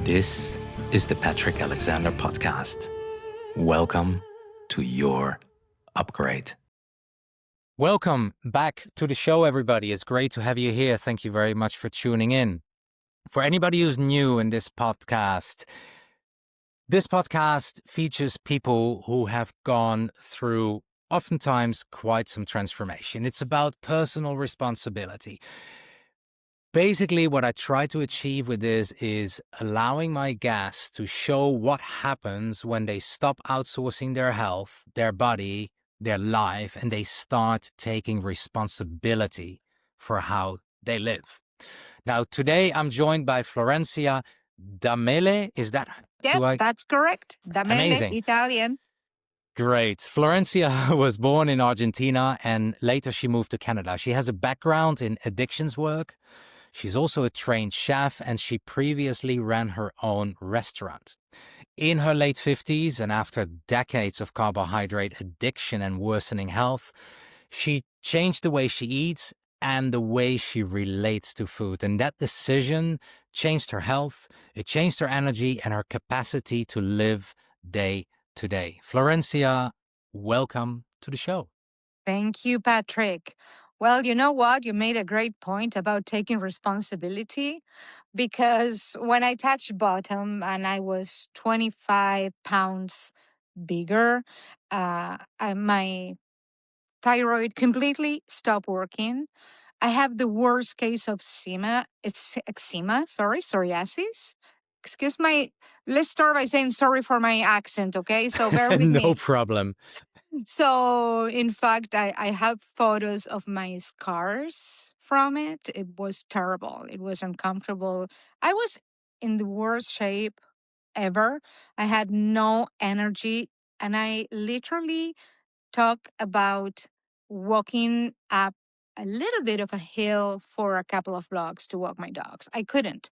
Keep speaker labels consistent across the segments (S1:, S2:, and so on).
S1: This is the Patrick Alexander Podcast. Welcome to your upgrade. Welcome back to the show, everybody. It's great to have you here. Thank you very much for tuning in. For anybody who's new in this podcast features people who have gone through oftentimes quite some transformation. It's about personal responsibility. Basically, what I try to achieve with this is allowing my guests to show what happens when they stop outsourcing their health, their body, their life, and they start taking responsibility for how they live. Now, today I'm joined by Florencia Damele. Is that?
S2: Yeah, that's correct. Damele,
S1: Amazing.
S2: Italian.
S1: Great. Florencia was born in Argentina and later she moved to Canada. She has a background in addictions work. She's also a trained chef and she previously ran her own restaurant. In her late 50s and after decades of carbohydrate addiction and worsening health, she changed the way she eats and the way she relates to food. And that decision changed her health, it changed her energy and her capacity to live day to day. Florencia, welcome to the show.
S2: Thank you, Patrick. Well, you know what? You made a great point about taking responsibility because when I touched bottom and I was 25 pounds bigger, my thyroid completely stopped working. I have the worst case of psoriasis. Excuse my, let's start by saying sorry for my accent, okay? So bear with me.
S1: No problem.
S2: So, in fact, I have photos of my scars from it. It was terrible. It was uncomfortable. I was in the worst shape ever. I had no energy. And I literally talk about walking up a little bit of a hill for a couple of blocks to walk my dogs. I couldn't.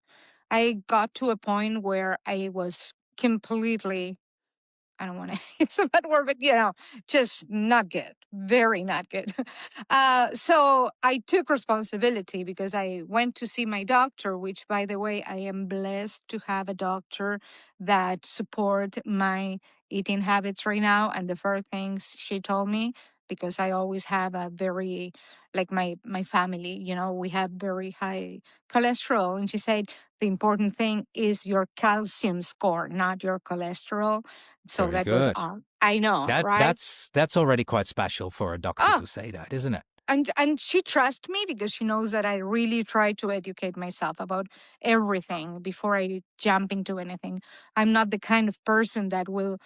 S2: I got to a point where I was completely, I don't want to use a bad word, but just not good, very not good. So I took responsibility because I went to see my doctor, which, by the way, I am blessed to have a doctor that support my eating habits right now. And the first things she told me, because I always have a very, like my family, we have very high cholesterol. And she said, the important thing is your calcium score, not your cholesterol. So
S1: Very
S2: that was
S1: good.
S2: on. I know, right?
S1: That's already quite special for a doctor
S2: Oh,
S1: to say that, isn't it?
S2: and she trusts me because she knows that I really try to educate myself about everything before I jump into anything. I'm not the kind of person that will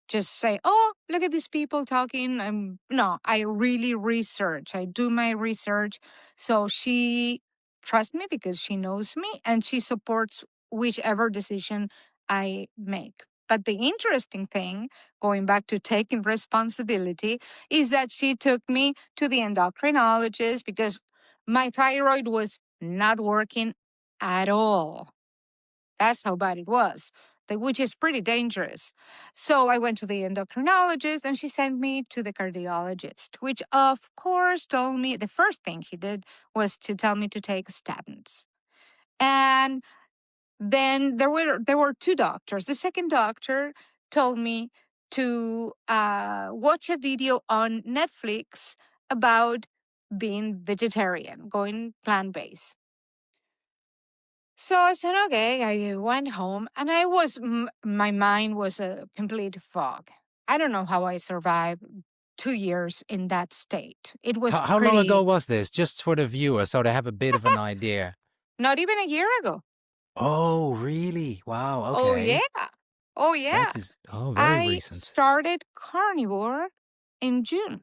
S2: just say, "Oh, look at these people talking." No, I really research. I do my research. So she trusts me because she knows me and she supports whichever decision I make. But the interesting thing, going back to taking responsibility, is that she took me to the endocrinologist because my thyroid was not working at all. That's how bad it was, which is pretty dangerous. So I went to the endocrinologist and she sent me to the cardiologist, which of course told me the first thing he did was to tell me to take statins. And then there were two doctors. The second doctor told me to watch a video on Netflix about being vegetarian, going plant-based. So I said, okay, I went home and my mind was a complete fog. I don't know how I survived 2 years in that state. It was
S1: How long ago was this? Just for the viewer, so they have a bit of an idea.
S2: not even a year ago.
S1: Oh, really? Wow.
S2: Oh,
S1: Okay.
S2: yeah. Oh, yeah.
S1: That is very
S2: I
S1: recent.
S2: started Carnivore in June.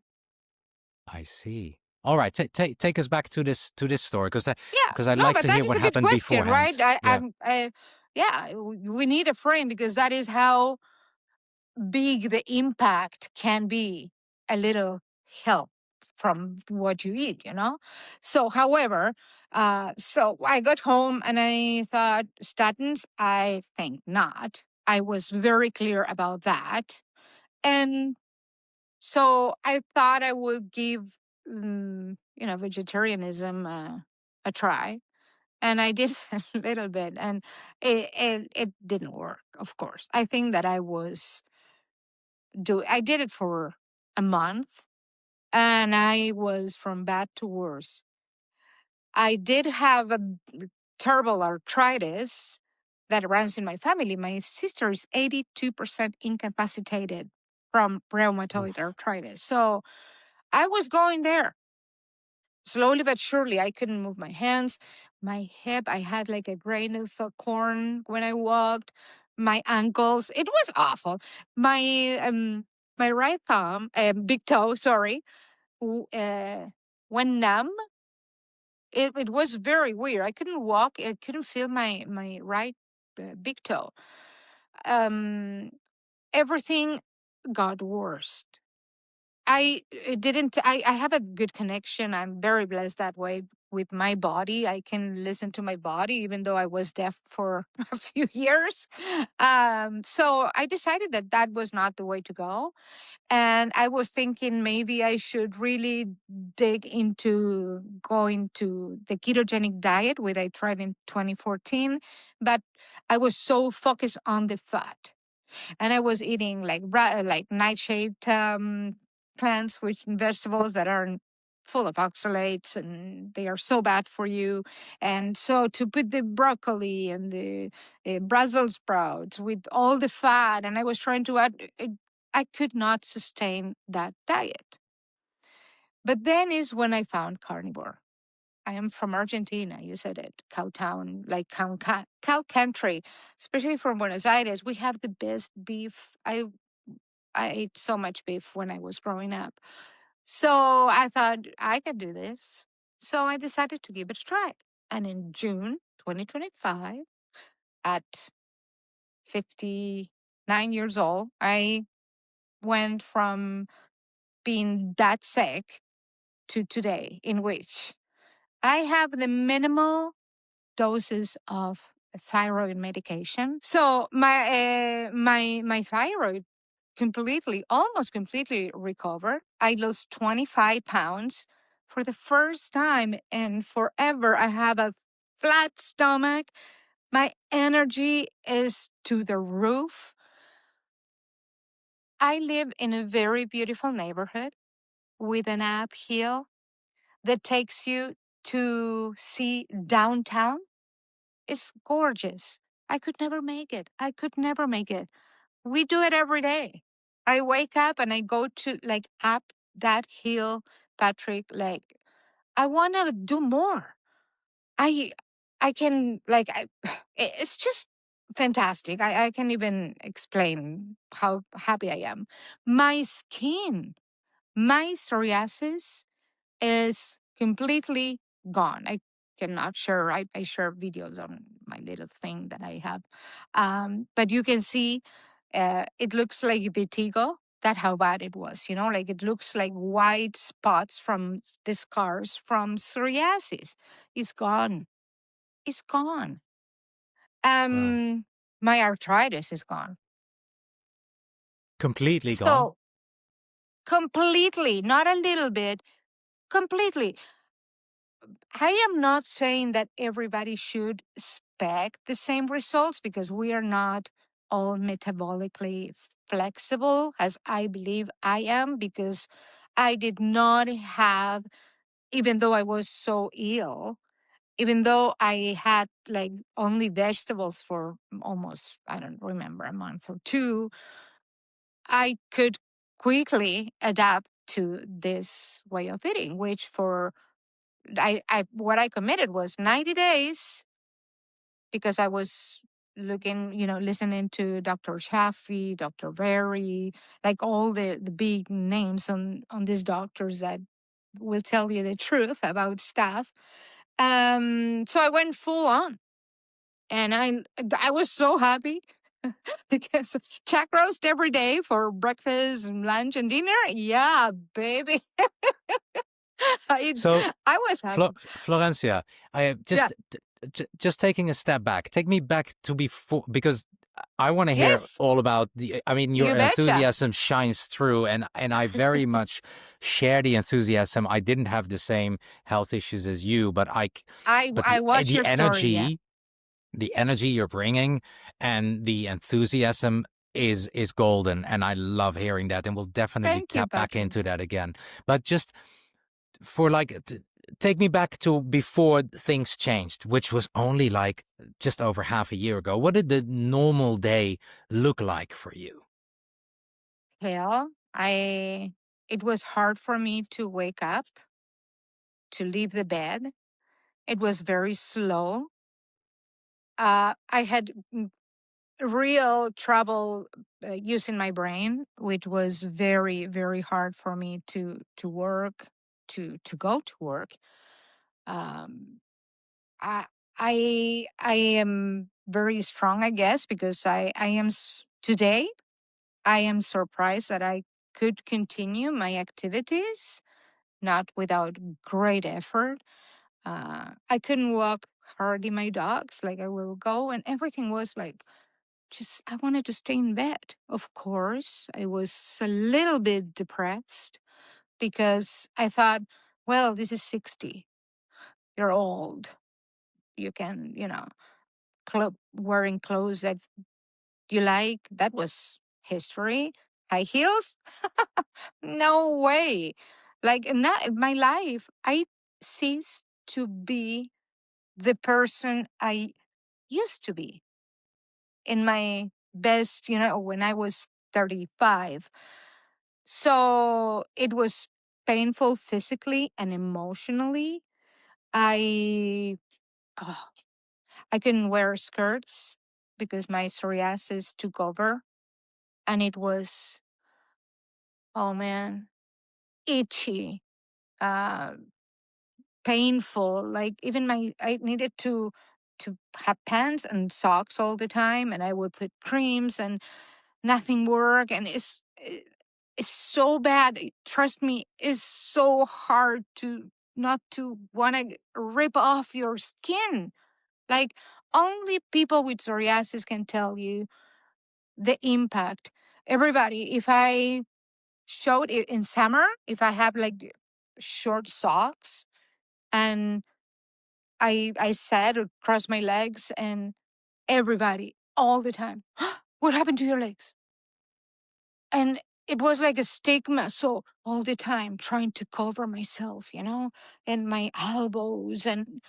S1: I see. All right, take us back to this story because
S2: Yeah.
S1: I'd
S2: No,
S1: like
S2: but
S1: to
S2: that
S1: hear
S2: is
S1: what
S2: a good
S1: happened
S2: question, right?
S1: beforehand. Yeah.
S2: Yeah, we need a frame because that is how big the impact can be, a little help from what you eat. So, however, so I got home and I thought, statins, I think not. I was very clear about that. And so I thought I would give, vegetarianism a try. And I did a little bit, and it didn't work. Of course, I think that I did it for a month, and I was from bad to worse. I did have a terrible arthritis that runs in my family. My sister is 82% incapacitated from rheumatoid
S1: Oof.
S2: arthritis. So I was going there slowly but surely. I couldn't move my hands, my hip. I had like a grain of corn when I walked. My ankles. It was awful. My right thumb, big toe, sorry, went numb. It was very weird. I couldn't walk. I couldn't feel my right big toe. Um, Everything got worse. I have a good connection. I'm very blessed that way with my body. I can listen to my body, even though I was deaf for a few years. So I decided that that was not the way to go. And I was thinking maybe I should really dig into going to the ketogenic diet, which I tried in 2014. But I was so focused on the fat, and I was eating like nightshade plants, which vegetables that are full of oxalates, and they are so bad for you. And so to put the broccoli and the Brussels sprouts with all the fat, and I was trying to add, I could not sustain that diet. But then is when I found carnivore. I am from Argentina. You said it, cow town, like cow country, especially from Buenos Aires. We have the best beef. I ate so much beef when I was growing up. So I thought I could do this. So I decided to give it a try. And in June 2025, at 59 years old, I went from being that sick to today, in which I have the minimal doses of thyroid medication. So my thyroid almost completely recovered. I lost 25 pounds for the first time and forever. I have a flat stomach. My energy is to the roof. I live in a very beautiful neighborhood with an uphill that takes you to see downtown. It's gorgeous. I could never make it. I could never make it. We do it every day. I wake up and I go to like up that hill, Patrick. Like I want to do more. I I can like it's just fantastic. I can't even explain how happy I am. My skin, my psoriasis is completely gone. I cannot share. I share videos on my little thing that I have, but you can see it looks like vitiligo. That how bad it was. Like it looks like white spots from the scars from psoriasis. It's gone. It's gone.
S1: Wow.
S2: My arthritis is gone.
S1: Completely gone.
S2: So completely, not a little bit, completely. I am not saying that everybody should expect the same results because we are not all metabolically flexible as I believe I am, because I did not have, even though I was so ill, even though I had like only vegetables for almost, I don't remember, a month or two, I could quickly adapt to this way of eating, which for I what I committed was 90 days, because I was listening to Dr. Shafi, Dr. Berry, like all the big names on these doctors that will tell you the truth about stuff. So I went full on, and I was so happy because chuck roast every day for breakfast and lunch and dinner. Yeah, baby. I
S1: So,
S2: I was happy.
S1: Florencia, I
S2: Yeah.
S1: just taking a step back. Take me back to before, because I want to hear
S2: Yes,
S1: all about the. I mean, your
S2: you betcha.
S1: enthusiasm shines through, and I very much share the enthusiasm. I didn't have the same health issues as you, but but
S2: I watch
S1: the
S2: your story. Yeah.
S1: energy you're bringing, and the enthusiasm is golden, and I love hearing that, and we'll definitely
S2: Thank you,
S1: tap back
S2: Patrick.
S1: into that again. But just for like take me back to before things changed, which was only like just over half a year ago. What did the normal day look like for you?
S2: Hell, it was hard for me to wake up, to leave the bed. It was very slow. I had real trouble using my brain, which was very, very hard for me to work, to go to work. Um, I I am very strong, I guess, because I am today. I am surprised that I could continue my activities, not without great effort. I couldn't walk hardly my dogs. Like I will go, and everything was like just I wanted to stay in bed. Of course, I was a little bit depressed because I thought, well, this is 60. You're old. You can, wearing clothes that you like. That was history. High heels? No way. Like in my life, I ceased to be the person I used to be in my best, when I was 35. So it was painful physically and emotionally. I oh, I couldn't wear skirts because my psoriasis took over, and it was, oh man, itchy, uh, painful. Like even I needed to have pants and socks all the time, and I would put creams, and nothing worked, and it's so bad. Trust me, it's so hard to not to want to rip off your skin. Like only people with psoriasis can tell you the impact. Everybody, if I showed it in summer, if I have like short socks and I sat or crossed my legs, and everybody all the time, what happened to your legs? And it was like a stigma. So all the time trying to cover myself, and my elbows, and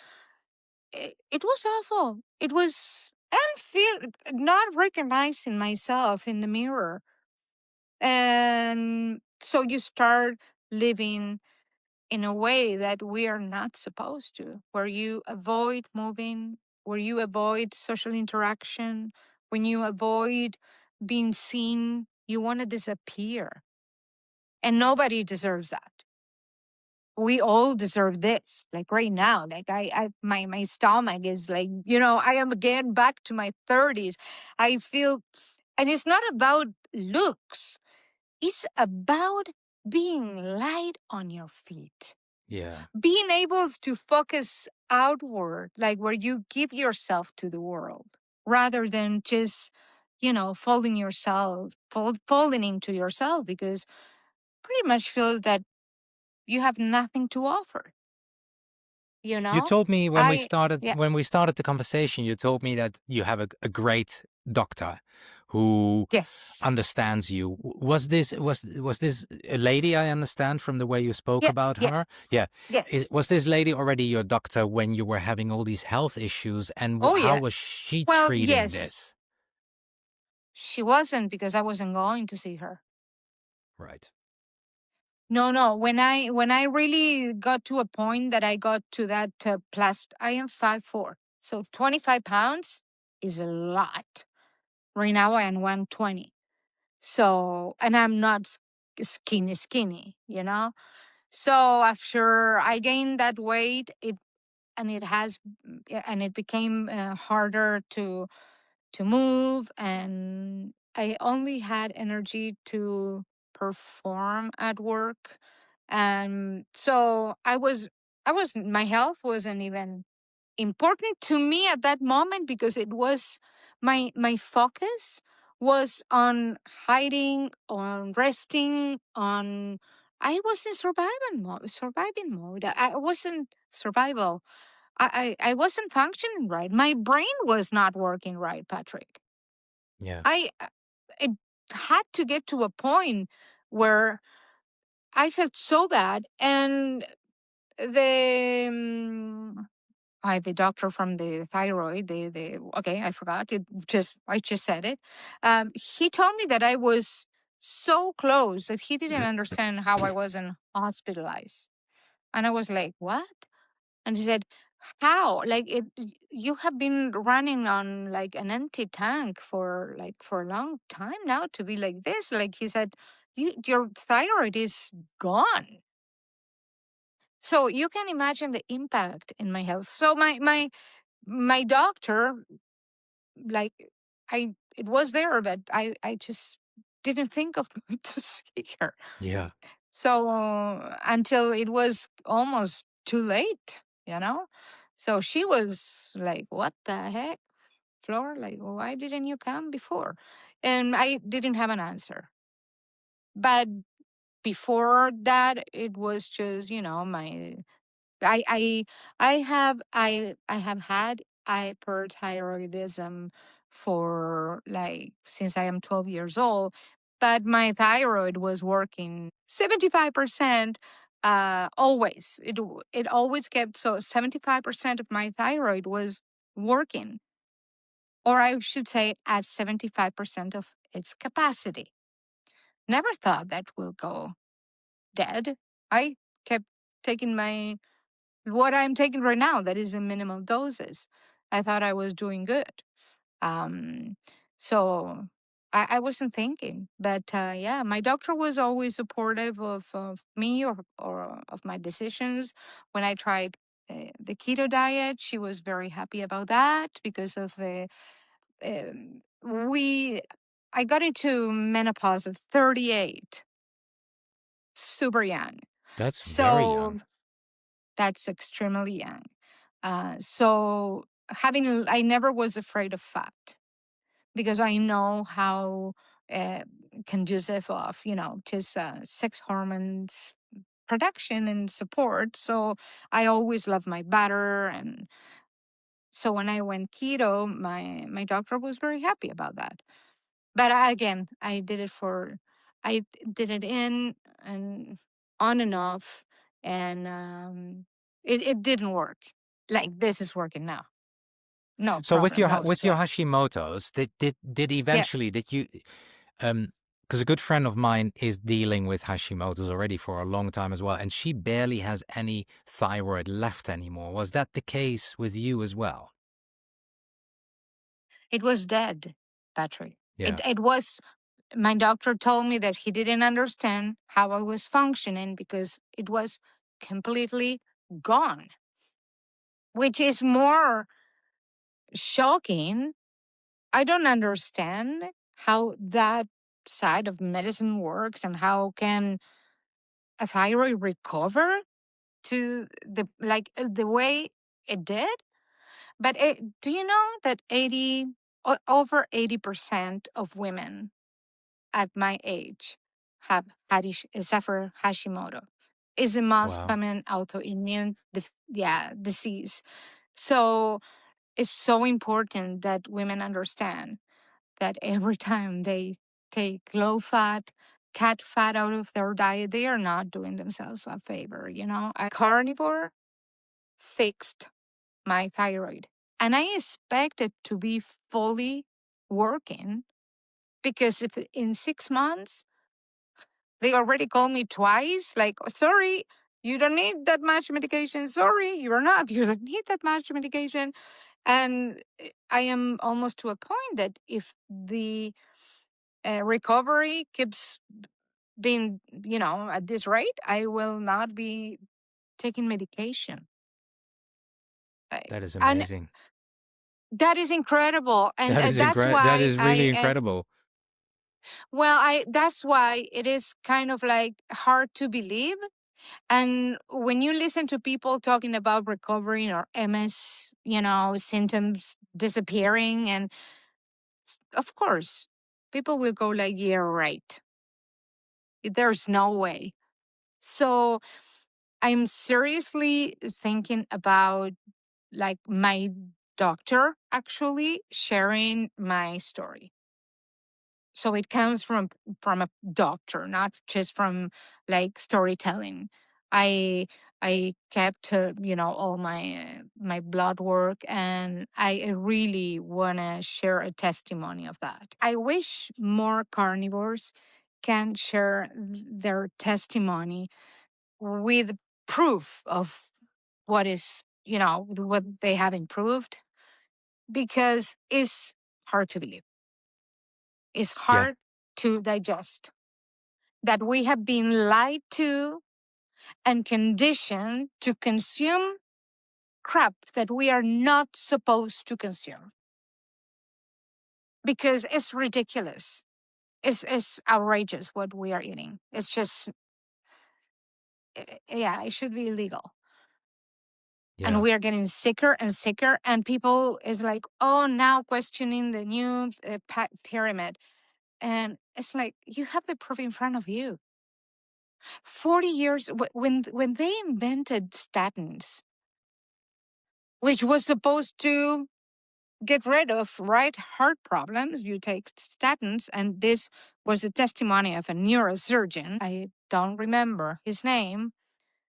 S2: it was awful. It was, and feel not recognizing myself in the mirror. And so you start living in a way that we are not supposed to, where you avoid moving, where you avoid social interaction, when you avoid being seen, you want to disappear. And nobody deserves that. We all deserve this. Like right now, like my stomach is like, I am again back to my 30s. I feel, and it's not about looks. It's about being light on your feet,
S1: Yeah.
S2: being able to focus outward, like where you give yourself to the world rather than just, folding into yourself, because pretty much feel that you have nothing to offer, you
S1: You
S2: know?
S1: told me
S2: I, yeah,
S1: when we started the conversation, you told me that you have a great doctor who
S2: yes,
S1: understands you. Was this a lady? I understand from the way you spoke
S2: yeah,
S1: about
S2: yeah,
S1: her. Yeah,
S2: yes.
S1: was this lady already your doctor when you were having all these health issues? And
S2: Oh,
S1: how
S2: yeah.
S1: was she
S2: Well,
S1: treating
S2: yes,
S1: this?
S2: she wasn't, because I wasn't going to see her.
S1: Right.
S2: No, no. When I really got to a point that I got to that I am 5'4", so 25 pounds is a lot. Right now I am 120. So, and I'm not skinny, So after I gained that weight, it became harder to move, and I only had energy to perform at work. And so my health wasn't even important to me at that moment, because it was my focus was on hiding, on resting, on I was in surviving mode. I wasn't survival. I wasn't functioning right. My brain was not working right, Patrick.
S1: Yeah.
S2: I it had to get to a point where I felt so bad, and the the doctor from the thyroid, the okay, I forgot it. I just said it. He told me that I was so close that he didn't understand how I wasn't hospitalized, and I was like, "What?" And he said, "How? Like you have been running on like an empty tank for a long time now to be like this." Like he said, your thyroid is gone. So you can imagine the impact in my health. So my doctor, like it was there, but I just didn't think of going to see her.
S1: Yeah.
S2: So until it was almost too late, you know. So she was like, "What the heck, Flor? Like, why didn't you come before?" And I didn't have an answer. But before that, it was just, my I I I have had hyperthyroidism for like since I am 12 years old, but my thyroid was working 75% always. It always kept, so 75% of my thyroid was working, or I should say at 75% of its capacity. Never thought that will go dead. I kept taking what I'm taking right now, that is in minimal doses. I thought I was doing good. Um, so I wasn't thinking. But yeah, my doctor was always supportive of me, or of my decisions. When I tried the keto diet, she was very happy about that because of we, I got into menopause at 38, super young.
S1: That's very
S2: So
S1: young.
S2: that's extremely young. So I never was afraid of fat because I know how uh, conducive of, just sex hormones production and support. So I always loved my butter. And so when I went keto, my doctor was very happy about that. But again, I did it in and on and off, and it didn't work. Like this is working now, no
S1: So with
S2: problem,
S1: your
S2: no
S1: with your
S2: stress.
S1: Hashimoto's, did
S2: Yeah,
S1: eventually did you because a good friend of mine is dealing with Hashimoto's already for a long time as well, and she barely has any thyroid left anymore. Was that the case with you as well?
S2: it was dead, Patrick.
S1: Yeah.
S2: It was. My doctor told me that he didn't understand how I was functioning because it was completely gone, which is more shocking. I don't understand how that side of medicine works, and how can a thyroid recover to the way it did. But do you know that over 80% of women at my age have suffer Hashimoto? Is the most
S1: Wow.
S2: common autoimmune disease. So it's so important that women understand that every time they take low fat, cat fat out of their diet, they are not doing themselves a favor. A carnivore fixed my thyroid, and I expect it to be fully working, because if in 6 months they already called me twice, like, "Oh, sorry, you don't need that much medication. Sorry, you're not. You don't need that much medication." And I am almost to a point that if the recovery keeps being, at this rate, I will not be taking medication.
S1: That is
S2: And
S1: amazing.
S2: that is incredible. And
S1: That is
S2: that's
S1: that
S2: why
S1: is really incredible.
S2: that's why it is kind of like hard to believe. And when you listen to people talking about recovering or MS, symptoms disappearing, and Of course, people will go like, yeah, right. There's no way. So I'm seriously thinking about like my doctor actually sharing my story. So it comes from a doctor, not just from like storytelling. I kept all my blood work, and I really want to share a testimony of that. I wish more carnivores can share their testimony with proof of what they have improved, because it's hard to believe. It's
S1: Yeah.
S2: hard to digest that we have been lied to and conditioned to consume crap that we are not supposed to consume, because it's ridiculous. It's outrageous what we are eating. It's just, yeah, it should be illegal. And
S1: Yeah.
S2: we are getting sicker and sicker. And people is like, oh, now questioning the new pyramid. And it's like, you have the proof in front of you. 40 years, when they invented statins, which was supposed to get rid of heart problems, you take statins. And this was a testimony of a neurosurgeon. I don't remember his name.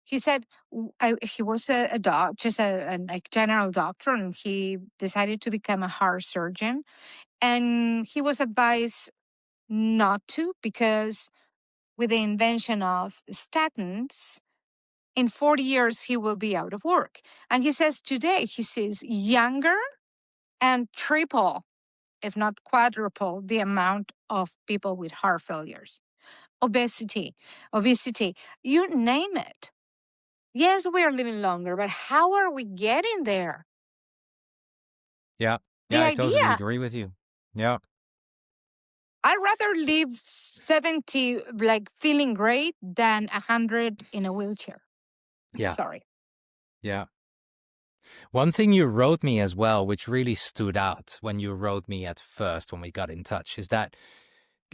S2: He said he was a doc, just a like general doctor, and he decided to become a heart surgeon. And he was advised not to, because with the invention of statins, in 40 years he will be out of work. And he says today he sees younger and triple, if not quadruple, the amount of people with heart failures. Obesity, you name it. Yes, we are living longer, but how are we getting there?
S1: Yeah.
S2: The
S1: Yeah. I totally
S2: idea,
S1: agree with you. Yeah.
S2: I'd rather live 70 like feeling great than 100 in a wheelchair.
S1: Yeah.
S2: Sorry.
S1: Yeah. One thing you wrote me as well, which really stood out when you wrote me at first when we got in touch, is that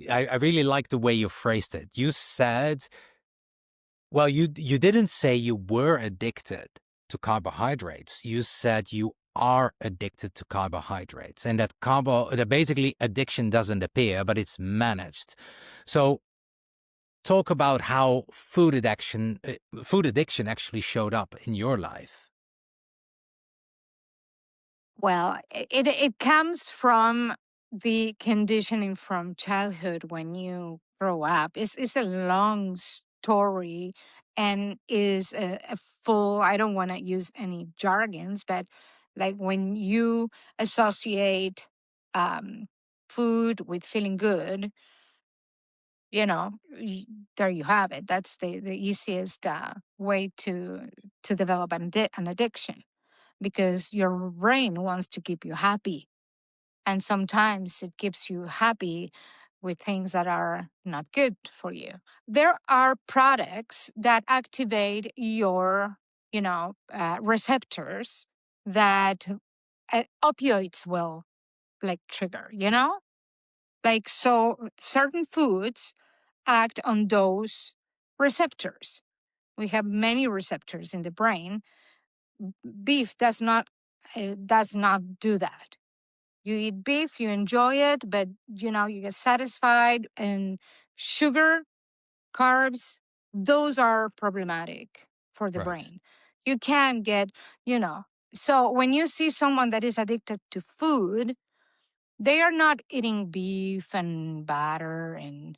S1: I really like the way you phrased it. You said, well, you didn't say you were addicted to carbohydrates. You said you are addicted to carbohydrates, and that basically addiction doesn't appear, but it's managed. So talk about how food addiction actually showed up in your life.
S2: Well, it comes from the conditioning from childhood when you grow up. It's a long story, and is a full, I don't want to use any jargons, but like when you associate um, food with feeling good, there you have it. That's the easiest way to develop an addiction, because your brain wants to keep you happy. And sometimes it keeps you happy with things that are not good for you. There are products that activate your, receptors that opioids will like trigger. Like, so certain foods act on those receptors. We have many receptors in the brain. Beef does not do that. You eat beef, you enjoy it, but you get satisfied. And sugar, carbs, those are problematic for the
S1: Right.
S2: brain. You can get, you know. So when you see someone that is addicted to food, they are not eating beef and butter and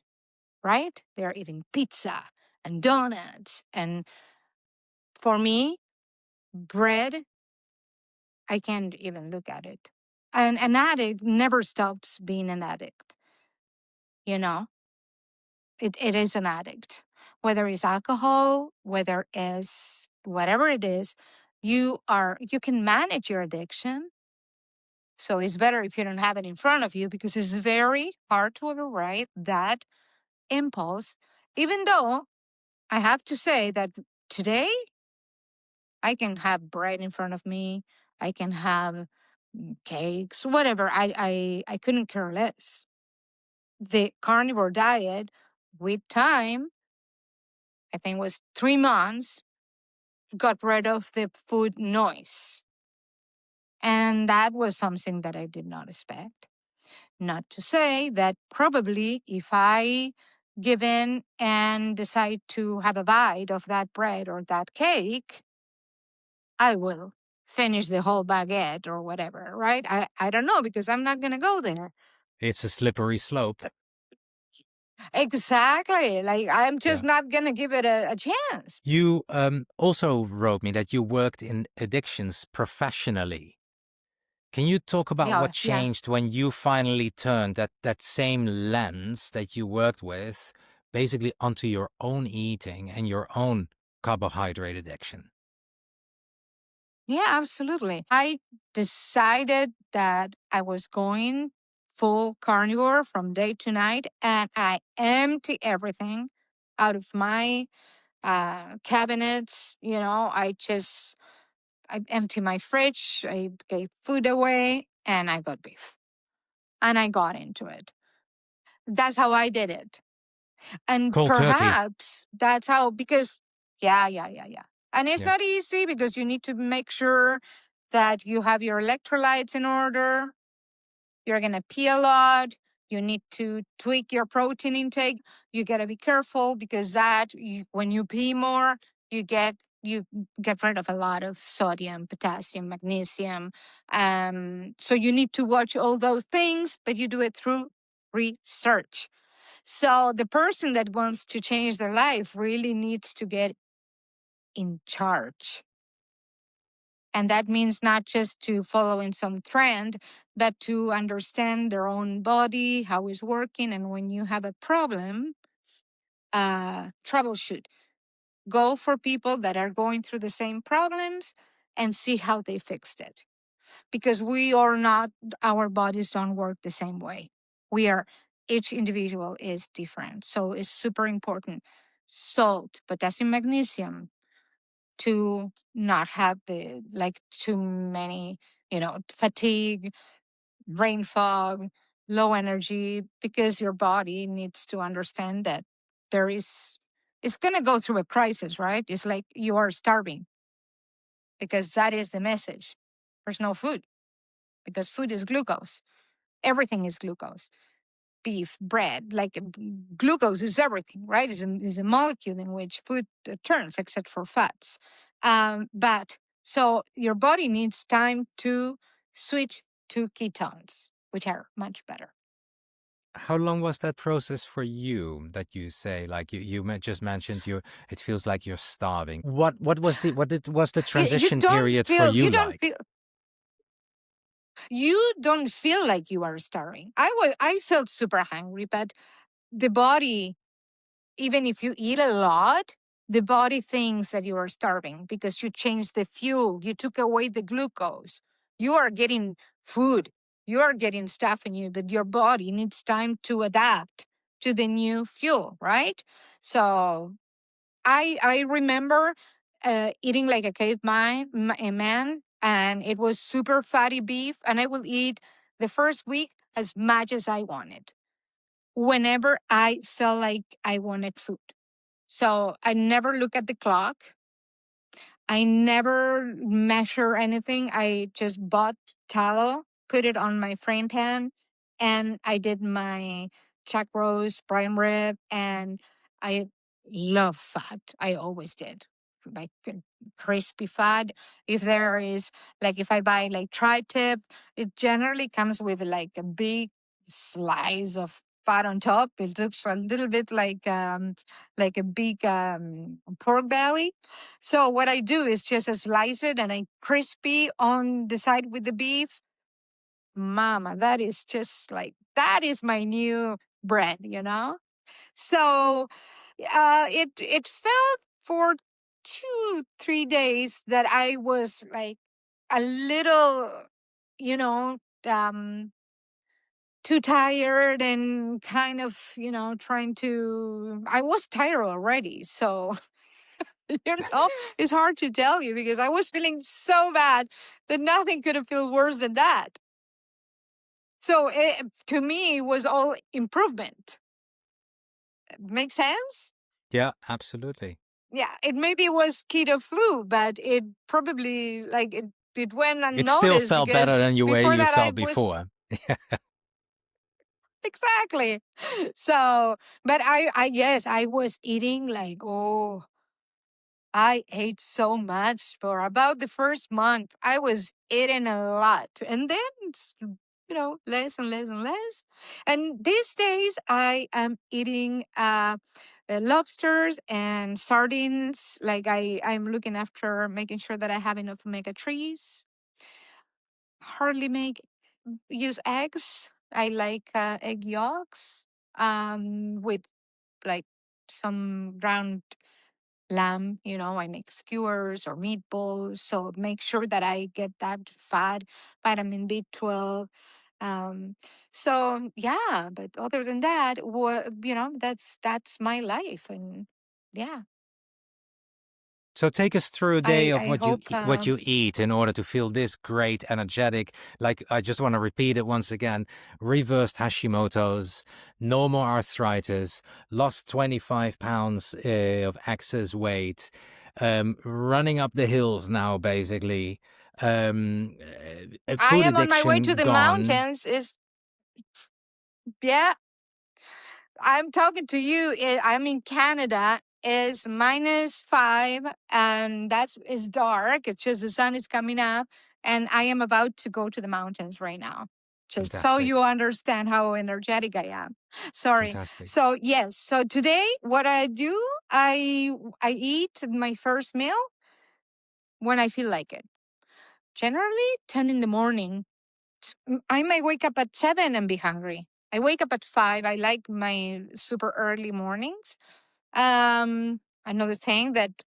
S2: right? They are eating pizza and donuts. And for me, bread, I can't even look at it. And an addict never stops being an addict. You know, it is an addict. Whether it's alcohol, whether it's whatever it is, you can manage your addiction. So it's better if you don't have it in front of you, because it's very hard to override that impulse. Even though I have to say that today I can have bread in front of me. I can have cakes, whatever. I couldn't care less. The carnivore diet, with time, I think it was 3 months, got rid of the food noise. And that was something that I did not expect. Not to say that probably if I give in and decide to have a bite of that bread or that cake, I will finish the whole baguette or whatever, right? I don't know, because I'm not going to go there.
S1: It's a slippery slope.
S2: Exactly. Like, I'm just
S1: Yeah.
S2: not going to give it a chance.
S1: You also wrote me that you worked in addictions professionally. Can you talk about what
S2: Yeah, yeah.
S1: changed when you finally turned that same lens that you worked with basically onto your own eating and your own carbohydrate addiction?
S2: Yeah, absolutely. I decided that I was going full carnivore from day to night, and I empty everything out of my cabinets. I empty my fridge, I gave food away, and I got beef. And I got into it. That's how I did it. And
S1: Cold turkey.
S2: perhaps that's how, because, yeah, yeah, yeah, yeah. And it's
S1: Yeah.
S2: not easy, because you need to make sure that you have your electrolytes in order. You're going to pee a lot. You need to tweak your protein intake. You got to be careful, because when you pee more, you get rid of a lot of sodium, potassium, magnesium. So you need to watch all those things, but you do it through research. So the person that wants to change their life really needs to get in charge. And that means not just to follow in some trend, but to understand their own body, how it's working. And when you have a problem, troubleshoot. Go for people that are going through the same problems and see how they fixed it. Because our bodies don't work the same way. Each individual is different. So it's super important. Salt, potassium, magnesium, to not have too many, fatigue, brain fog, low energy, because your body needs to understand that it's going to go through a crisis, right? It's like you are starving, because that is the message. There's no food, because food is glucose. Everything is glucose. Beef, bread, glucose is everything, right? Is a molecule in which food turns, except for fats. But so your body needs time to switch to ketones, which are much better.
S1: How long was that process for you that you say, like just mentioned it feels like you're starving. Was the
S2: You
S1: transition
S2: don't
S1: period for
S2: feel
S1: you
S2: you don't
S1: like?
S2: feel you don't feel like you are starving. I felt super hungry, but the body, even if you eat a lot, the body thinks that you are starving, because you changed the fuel. You took away the glucose. You are getting food. You are getting stuff in you, but your body needs time to adapt to the new fuel, right? So I remember eating like a a man, and it was super fatty beef, and I will eat the first week as much as I wanted, whenever I felt like I wanted food. So I never look at the clock. I never measure anything. I just bought tallow, put it on my frying pan, and I did my chuck roast, prime rib, and I love fat. I always did. Like crispy fat. If there is, like, if I buy like tri-tip, it generally comes with like a big slice of fat on top. It looks a little bit like a big pork belly. So what I do is just slice it, and I crispy on the side with the beef. Mama, that is my new bread. So it felt for 2-3 days that I was like a little, you know, um, too tired, and kind of, trying to. I was tired already, so It's hard to tell you because I was feeling so bad that nothing could have felt worse than that. So to me, it was all improvement. Make sense?
S1: Yeah, absolutely.
S2: Yeah, it maybe was keto flu, but it probably it went
S1: It still
S2: unnoticed
S1: felt better
S2: because
S1: than you way
S2: before
S1: you
S2: that I
S1: felt
S2: was
S1: before.
S2: exactly. So, but I yes, I was eating like, oh, I ate so much for about the first month. I was eating a lot. And then, less and less and less. And these days, I am eating lobsters and sardines. Like, I'm looking after making sure that I have enough omega 3s. Hardly use eggs. I like egg yolks with like some ground lamb, I make skewers or meatballs. So make sure that I get that fat, vitamin B12. Um, so yeah, but other than that, that's my life. And yeah,
S1: So take us through a day of
S2: I hope,
S1: what you eat in order to feel this great, energetic. Like I just want to repeat it once again: reversed Hashimoto's, no more arthritis, lost 25 pounds of excess weight, running up the hills now, basically.
S2: I
S1: Food
S2: am on my way to
S1: addiction
S2: the
S1: gone.
S2: mountains yeah, I'm talking to you. I'm in Canada. It's -5, and it's dark. It's just the sun is coming up, and I am about to go to the mountains right now. Just so you
S1: Fantastic,
S2: understand how energetic I am. Sorry.
S1: fantastic.
S2: So yes. So today, what I do, I eat my first meal when I feel like it. Generally, 10 in the morning. I might wake up at 7 and be hungry. I wake up at 5. I like my super early mornings. Another thing that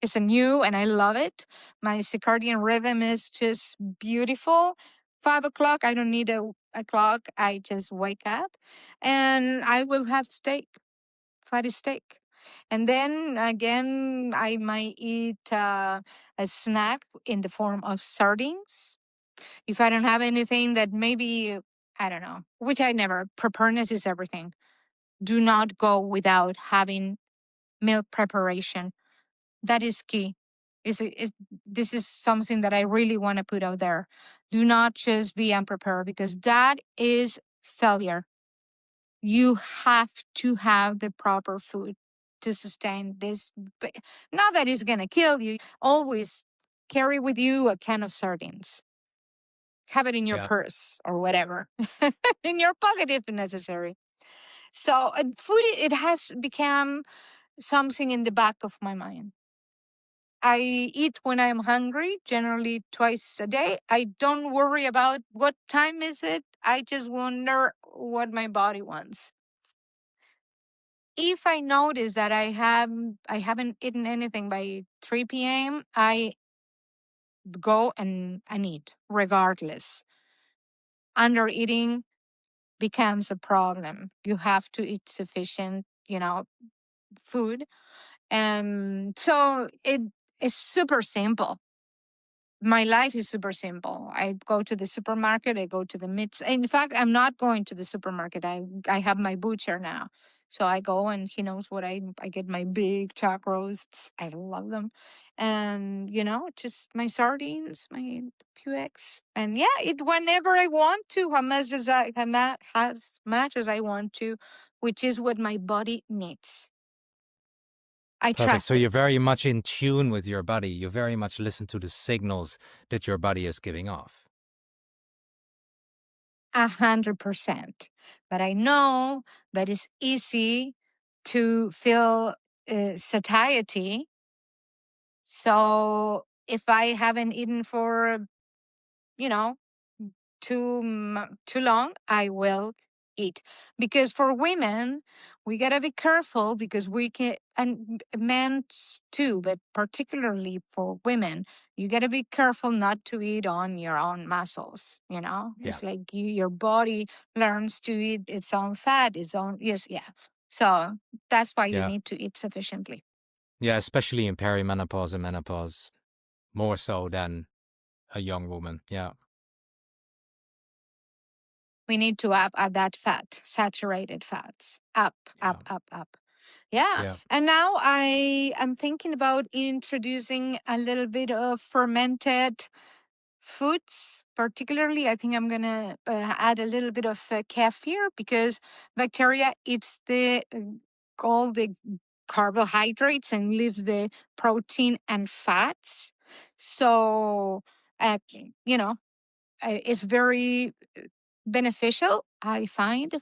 S2: is a new and I love it. My circadian rhythm is just beautiful. 5 o'clock, I don't need a clock. I just wake up and I will have steak, fatty steak. And then again, I might eat a snack in the form of sardines. If I don't have anything that maybe, I don't know, which I never, preparedness is everything. Do not go without having meal preparation. That is key. This is something that I really want to put out there. Do not just be unprepared because that is failure. You have to have the proper food to sustain this. Not that it's going to kill you. Always carry with you a can of sardines. Have it in your
S1: Yeah.
S2: purse or whatever, in your pocket if necessary. So, food, it has become something in the back of my mind. I eat when I'm hungry, generally twice a day. I don't worry about what time is it. I just wonder what my body wants. If I notice that I haven't eaten anything by 3 p.m., I go and eat regardless. Under eating becomes a problem. You have to eat sufficient, food. So it is super simple. My life is super simple. I go to the supermarket. I go to the meats. In fact, I'm not going to the supermarket. I have my butcher now, so I go and he knows what I get my big chuck roasts. I love them, and just my sardines, my few eggs, and yeah, it whenever I want to, as much as I want to, which is what my body needs. I
S1: Perfect. So
S2: trust
S1: you're
S2: it.
S1: very much in tune with your body. You very much listen to the signals that your body is giving off.
S2: 100%. But I know that it's easy to feel satiety. So if I haven't eaten for, you know, too long, I will eat. Because for women, we gotta be careful because we can, and men too, but particularly for women, you gotta be careful not to eat on your own muscles.
S1: Yeah.
S2: It's like your body learns to eat its own fat, its own yes, yeah. So that's why you
S1: Yeah.
S2: need to eat sufficiently.
S1: Yeah, especially in perimenopause and menopause, more so than a young woman. Yeah.
S2: We need to up at that fat, saturated fats. Up,
S1: Yeah.
S2: up, up, up. Yeah.
S1: Yeah.
S2: And now I am thinking about introducing a little bit of fermented foods. Particularly, I think I'm going to add a little bit of kefir, because bacteria eats all the carbohydrates and leaves the protein and fats. So, you know, it's very beneficial, I find,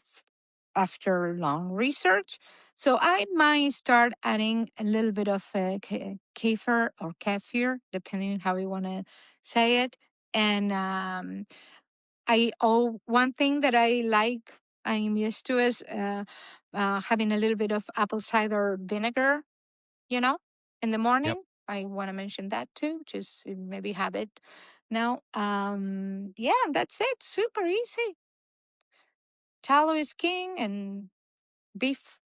S2: after long research. So I might start adding a little bit of kefir or kefir, depending on how you want to say it. And one thing that I like, I'm used to, is having a little bit of apple cider vinegar, you know, in the
S1: Yep.
S2: morning. I want to mention that too, just maybe have it now. Yeah, that's it. Super easy. Tallow is king, and beef.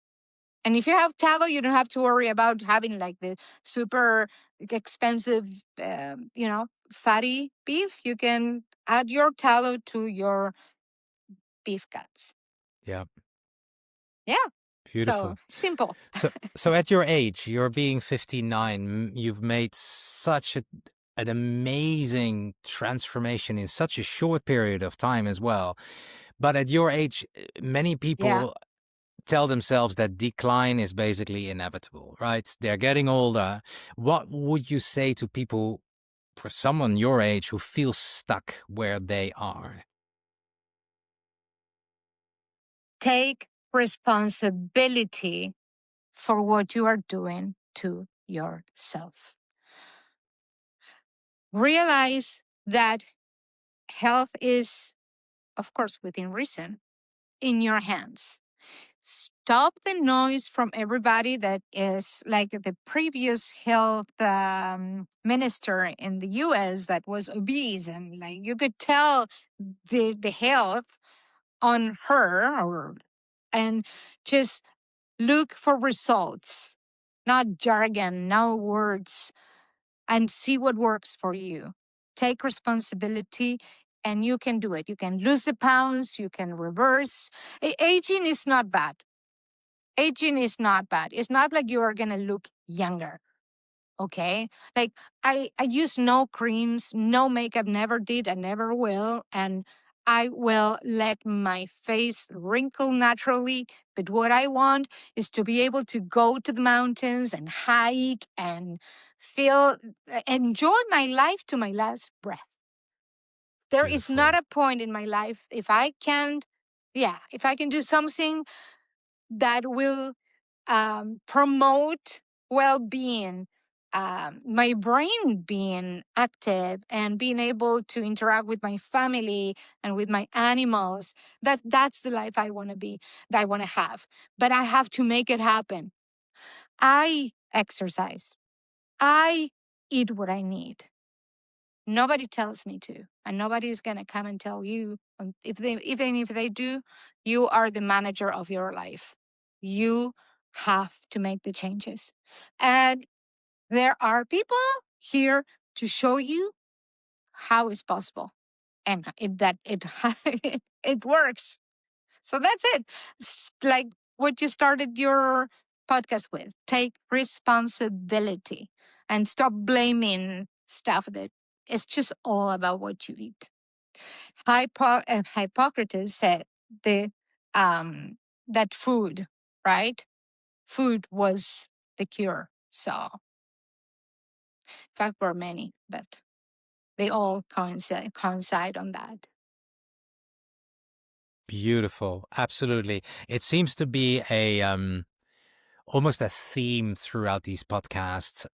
S2: And if you have tallow, you don't have to worry about having like the super expensive, fatty beef. You can add your tallow to your beef cuts.
S1: Yeah.
S2: Yeah. So
S1: Beautiful.
S2: simple.
S1: So at your age, you're being 59, you've made such an amazing transformation in such a short period of time as well. But at your age, many
S2: Yeah.
S1: people tell themselves that decline is basically inevitable, right? They're getting older. What would you say to people, for someone your age, who feels stuck where they are?
S2: Take responsibility for what you are doing to yourself. Realize that health is, of course, within reason, in your hands. Stop the noise from everybody that is like the previous health minister in the US that was obese, and like you could tell the health on her, and just look for results, not jargon, no words, and see what works for you. Take responsibility, and you can do it. You can lose the pounds, you can reverse. Aging is not bad. Aging is not bad. It's not like you are going to look younger. Okay. Like I use no creams, no makeup, never did, and never will. And I will let my face wrinkle naturally. But what I want is to be able to go to the mountains and hike and enjoy my life to my last breath. There is not
S1: Beautiful.
S2: a point in my life if I can, yeah, if I can do something that will promote well-being, my brain being active and being able to interact with my family and with my animals. That's the life I want to be, that I want to have. But I have to make it happen. I exercise. I eat what I need. Nobody tells me to, and nobody is gonna come and tell you. Even if they do, you are the manager of your life. You have to make the changes, and there are people here to show you how it's possible, and it it works. So that's it. It's like what you started your podcast with. Take responsibility and stop blaming stuff that it's just all about what you eat. Hippocrates said the that food, right? Food was the cure. So, in fact, there were many, but they all coincide on that.
S1: Beautiful. Absolutely. It seems to be a almost a theme throughout these podcasts.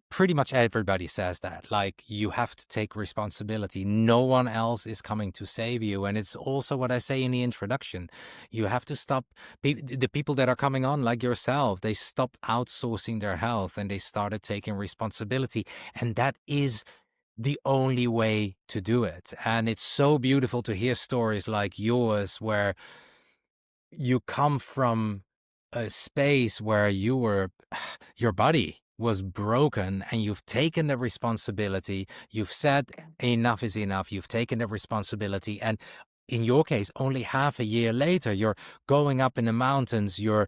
S1: Pretty much everybody says that, like, you have to take responsibility. No one else is coming to save you. And it's also what I say in the introduction. You have to stop the people that are coming on, like yourself. They stopped outsourcing their health and they started taking responsibility. And that is the only way to do it. And it's so beautiful to hear stories like yours where you come from a space where your body was broken, and you've taken the responsibility. You've said enough is enough. You've taken the responsibility. And in your case, only half a year later, you're going up in the mountains. You're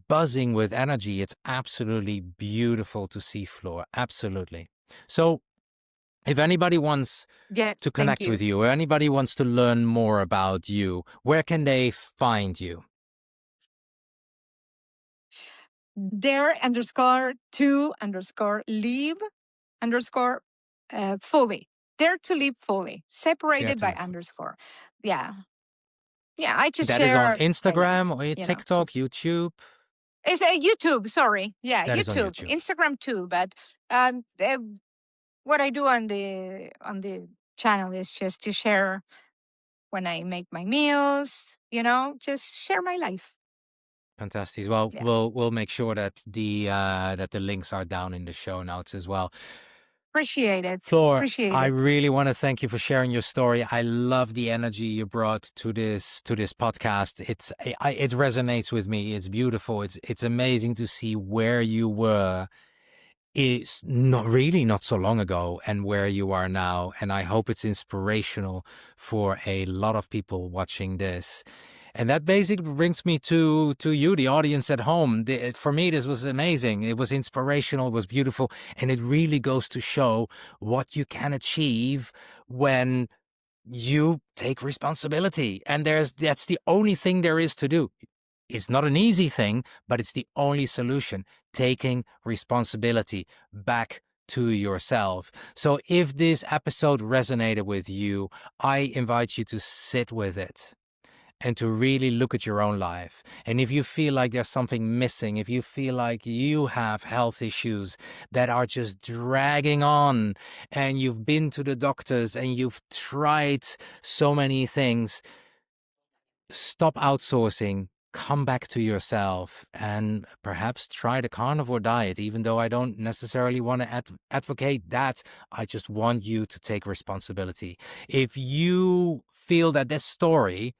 S1: buzzing with energy. It's absolutely beautiful to see, Floor. Absolutely. So if anybody wants
S2: Yes,
S1: to
S2: thank
S1: connect
S2: you.
S1: with you, or anybody wants to learn more about you, where can they find you?
S2: Dare_to_live_fully. Dare to live fully.
S1: Dare
S2: Separated
S1: to
S2: by
S1: live.
S2: underscore. Yeah. Yeah. I just
S1: That is on
S2: share my
S1: Instagram
S2: life,
S1: or TikTok, YouTube.
S2: It's a YouTube, sorry. Yeah,
S1: That is on
S2: YouTube.
S1: YouTube.
S2: Instagram too, but um, uh, what I do on the channel is just to share when I make my meals, just share my life.
S1: Fantastic. Well,
S2: Yeah.
S1: we'll make sure that the links are down in the show notes as well.
S2: Appreciate it.
S1: Floor,
S2: Appreciate
S1: I
S2: it.
S1: really want to thank you for sharing your story. I love the energy you brought to this podcast. It resonates with me. It's beautiful. It's amazing to see where you were. It's not so long ago, and where you are now. And I hope it's inspirational for a lot of people watching this. And that basically brings me to you, the audience at home. For me, this was amazing. It was inspirational. It was beautiful. And it really goes to show what you can achieve when you take responsibility. And that's the only thing there is to do. It's not an easy thing, but it's the only solution. Taking responsibility back to yourself. So if this episode resonated with you, I invite you to sit with it and to really look at your own life. And if you feel like there's something missing, if you feel like you have health issues that are just dragging on, and you've been to the doctors and you've tried so many things, stop outsourcing, come back to yourself, and perhaps try the carnivore diet. Even though I don't necessarily want to advocate that, I just want you to take responsibility. If you feel that this story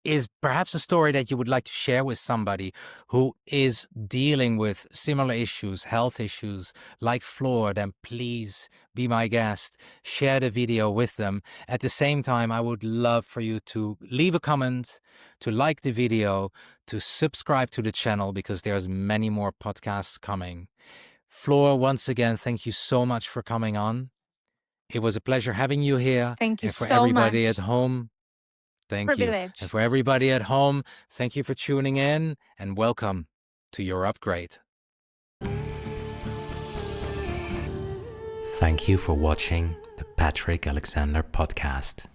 S1: is perhaps a story that you would like to share with somebody who is dealing with similar issues, health issues like Floor, then please be my guest. Share the video with them. At the same time, I would love for you to leave a comment, to like the video, to subscribe to the channel, because there's many more podcasts coming. Floor, once again, thank you so much for coming on. It was a pleasure having you here.
S2: Thank you
S1: And for
S2: so
S1: everybody at
S2: much.
S1: home, thank you. And
S2: Privilege.
S1: for everybody at home, thank you for tuning in, and welcome to your upgrade. Thank you for watching the Patrick Alexander podcast.